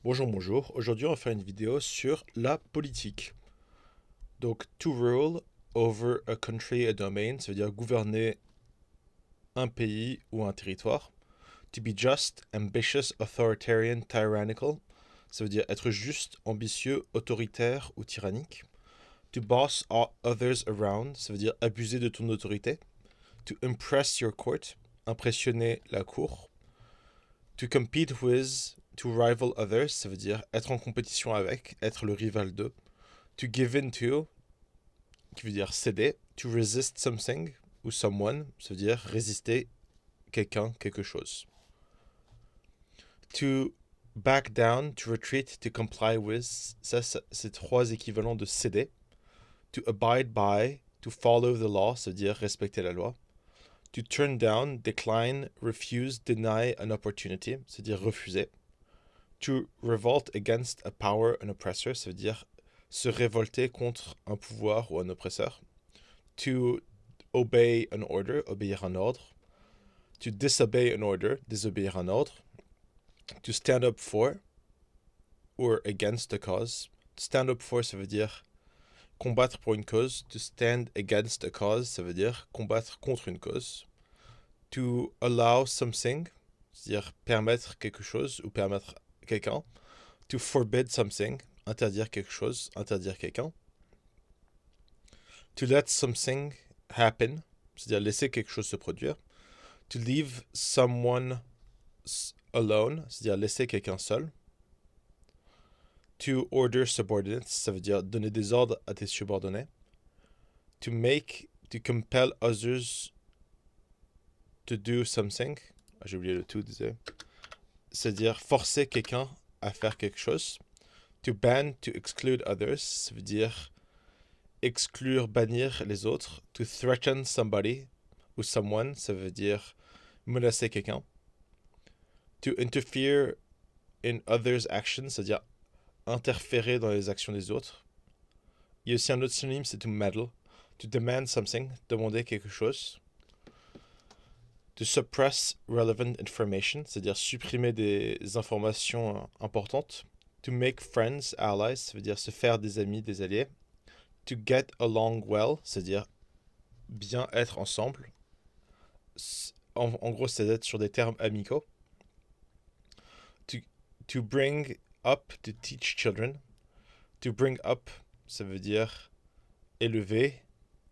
Bonjour, bonjour. Aujourd'hui, on va faire une vidéo sur la politique. Donc, to rule over a country, a domain, ça veut dire gouverner un pays ou un territoire. To be just, ambitious, authoritarian, tyrannical, ça veut dire être juste, ambitieux, autoritaire ou tyrannique. To boss others around, ça veut dire abuser de ton autorité. To impress your court, impressionner la cour. To compete with, to rival others, ça veut dire être en compétition avec, être le rival d'eux. To give in to, qui veut dire céder. To resist something ou someone, ça veut dire résister quelqu'un, quelque chose. To back down, to retreat, to comply with, ça c'est trois équivalents de céder. To abide by, to follow the law, ça veut dire respecter la loi. To turn down, decline, refuse, deny an opportunity, c'est-à-dire refuser. To revolt against a power, an oppressor, ça veut dire se révolter contre un pouvoir ou un oppresseur. To obey an order, obéir un ordre. To disobey an order, désobéir un ordre. To stand up for or against a cause. To stand up for, ça veut dire combattre pour une cause. To stand against a cause, ça veut dire combattre contre une cause. To allow something, c'est-à-dire permettre quelque chose ou permettre quelqu'un. To forbid something, interdire quelque chose, interdire quelqu'un. To let something happen, c'est-à-dire laisser quelque chose se produire. To leave someone alone, c'est-à-dire laisser quelqu'un seul. To order subordinates, ça veut dire donner des ordres à tes subordonnés. To compel others to do something. Ah, j'ai oublié le to, désolé. C'est-à-dire forcer quelqu'un à faire quelque chose. To ban, to exclude others, ça veut dire exclure, bannir les autres. To threaten somebody ou someone, ça veut dire menacer quelqu'un. To interfere in others' actions, c'est-à-dire interférer dans les actions des autres. Il y a aussi un autre synonyme, c'est to meddle. To demand something, demander quelque chose. To suppress relevant information, c'est-à-dire supprimer des informations importantes. To make friends, allies, ça veut dire se faire des amis, des alliés. To get along well, c'est-à-dire bien être ensemble. En gros, c'est d'être sur des termes amicaux. To, to bring up, to teach children. To bring up, ça veut dire élever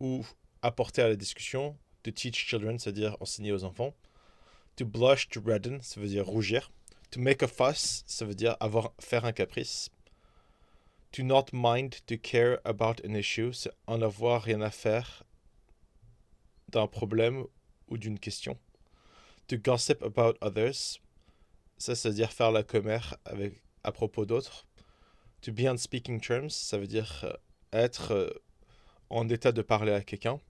ou apporter à la discussion. To teach children, c'est-à-dire enseigner aux enfants. To blush, to redden, ça veut dire rougir. To make a fuss, ça veut dire faire un caprice. To not mind, to care about an issue, c'est en avoir rien à faire d'un problème ou d'une question. To gossip about others, ça veut dire faire la commère à propos d'autres. To be on speaking terms, ça veut dire être en état de parler à quelqu'un.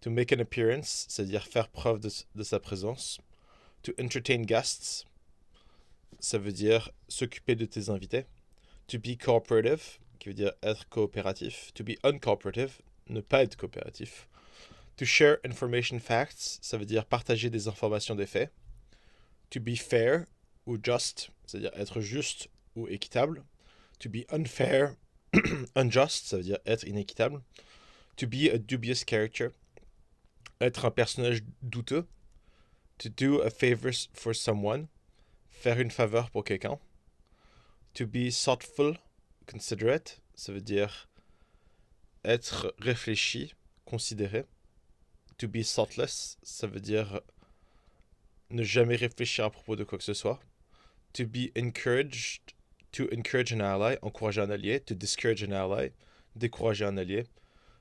To make an appearance, c'est-à-dire faire preuve de sa présence. To entertain guests, ça veut dire s'occuper de tes invités. To be cooperative, qui veut dire être coopératif. To be uncooperative, ne pas être coopératif. To share information facts, ça veut dire partager des informations des faits. To be fair ou just, c'est-à-dire être juste ou équitable. To be unfair, unjust, ça veut dire être inéquitable. To be a dubious character, être un personnage douteux. To do a favor for someone, faire une faveur pour quelqu'un. To be thoughtful, considerate, ça veut dire être réfléchi, considéré. To be thoughtless, ça veut dire ne jamais réfléchir à propos de quoi que ce soit. To be encouraged, to encourage an ally, encourager un allié. To discourage an ally, décourager un allié.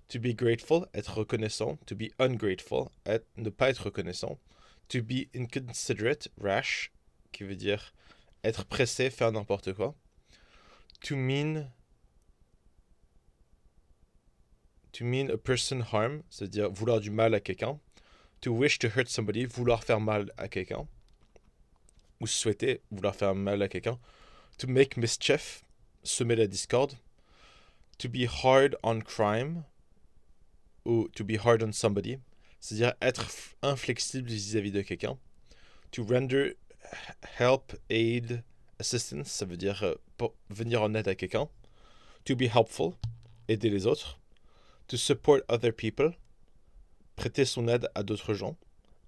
To be grateful, être reconnaissant. To be ungrateful, ne pas être reconnaissant. To be inconsiderate, rash, qui veut dire être pressé, faire n'importe quoi. To mean a person harm, c'est-à-dire vouloir du mal à quelqu'un. To wish to hurt somebody, vouloir faire mal à quelqu'un. Ou souhaiter vouloir faire mal à quelqu'un. To make mischief, semer la discorde. To be hard on crime, ou to be hard on somebody, c'est-à-dire être inflexible vis-à-vis de quelqu'un. To render help, aid, assistance, ça veut dire pour venir en aide à quelqu'un. To be helpful, aider les autres. To support other people, prêter son aide à d'autres gens.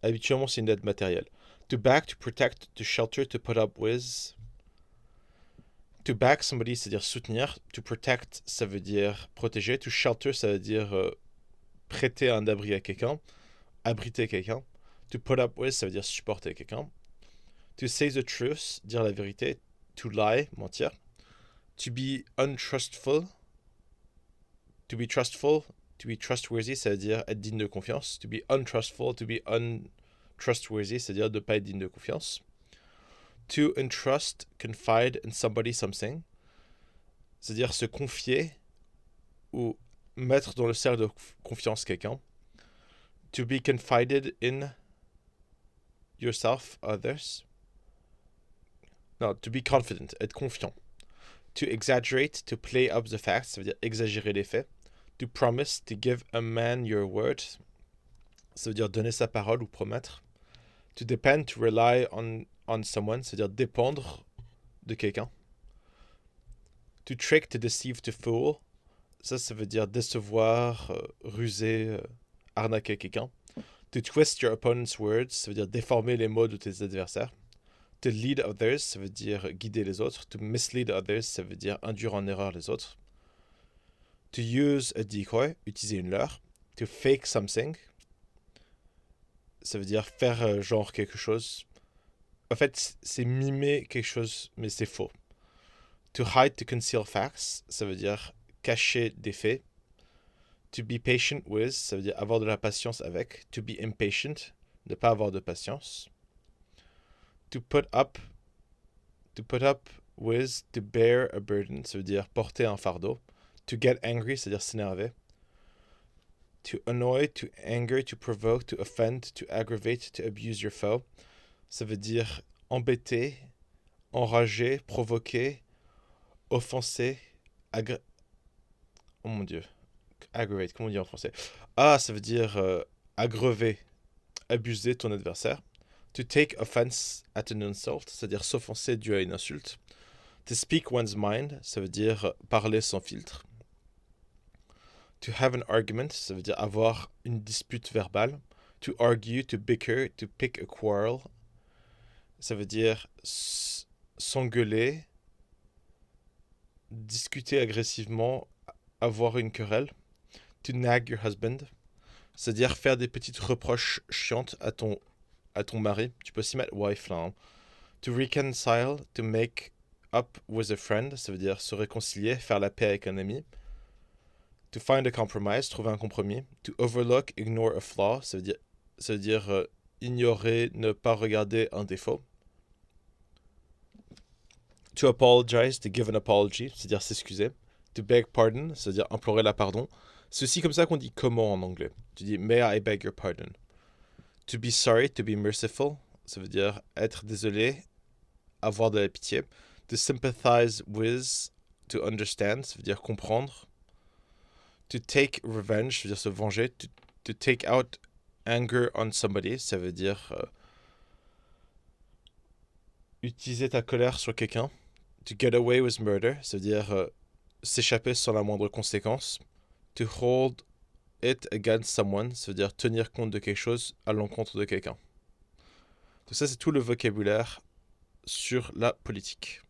Habituellement, c'est une aide matérielle. To back, to protect, to shelter, to put up with. To back somebody, c'est-à-dire soutenir. To protect, ça veut dire protéger. To shelter, ça veut dire prêter un abri à quelqu'un, abriter quelqu'un. To put up with, ça veut dire supporter quelqu'un. To say the truth, dire la vérité. To lie, mentir. To be untrustful, to be trustful, to be trustworthy, ça veut dire être digne de confiance. To be untrustful, to be untrustworthy, c'est-à-dire de ne pas être digne de confiance. To entrust, confide in somebody something, c'est-à-dire se confier ou mettre dans le cercle de confiance quelqu'un. To be confided in yourself, others. Non, to be confident, être confiant. To exaggerate, to play up the facts, ça veut dire exagérer les faits. To promise, to give a man your word, ça veut dire donner sa parole ou promettre. To depend, to rely on someone, ça veut dire dépendre de quelqu'un. To trick, to deceive, to fool, ça veut dire décevoir, ruser, arnaquer quelqu'un. To twist your opponent's words, ça veut dire déformer les mots de tes adversaires. To lead others, ça veut dire guider les autres. To mislead others, ça veut dire induire en erreur les autres. To use a decoy, utiliser une leurre. To fake something, ça veut dire faire genre quelque chose. En fait, c'est mimer quelque chose, mais c'est faux. To hide, to conceal facts, ça veut dire cacher des faits. To be patient with, ça veut dire avoir de la patience avec. To be impatient, ne pas avoir de patience. To put up with, to bear a burden, ça veut dire porter un fardeau. To get angry, c'est-à-dire s'énerver. To annoy, to anger, to provoke, to offend, to aggravate, to abuse your foe. Ça veut dire embêter, enrager, provoquer, offenser, oh mon dieu, aggravate, comment on dit en français? Ah, ça veut dire aggraver, abuser ton adversaire. To take offense at an insult, c'est-à-dire s'offenser dû à une insulte. To speak one's mind, ça veut dire parler sans filtre. To have an argument, ça veut dire avoir une dispute verbale. To argue, to bicker, to pick a quarrel, ça veut dire s'engueuler, discuter agressivement, avoir une querelle. To nag your husband, c'est-à-dire faire des petites reproches chiantes à ton mari. Tu peux aussi mettre wife là. Hein. To reconcile, to make up with a friend, ça veut dire se réconcilier, faire la paix avec un ami. To find a compromise, trouver un compromis. To overlook, ignore a flaw, ça veut dire ignorer, ne pas regarder un défaut. To apologize, to give an apology, c'est-à-dire s'excuser. To beg pardon, c'est-à-dire implorer la pardon. C'est aussi comme ça qu'on dit comment en anglais. Tu dis may I beg your pardon. To be sorry, to be merciful, ça veut dire être désolé, avoir de la pitié. To sympathize with, to understand, ça veut dire comprendre. To take revenge, ça veut dire se venger. To take out anger on somebody, ça veut dire utiliser ta colère sur quelqu'un. To get away with murder, ça veut dire s'échapper sans la moindre conséquence. To hold it against someone, ça veut dire tenir compte de quelque chose à l'encontre de quelqu'un. Donc ça, c'est tout le vocabulaire sur la politique.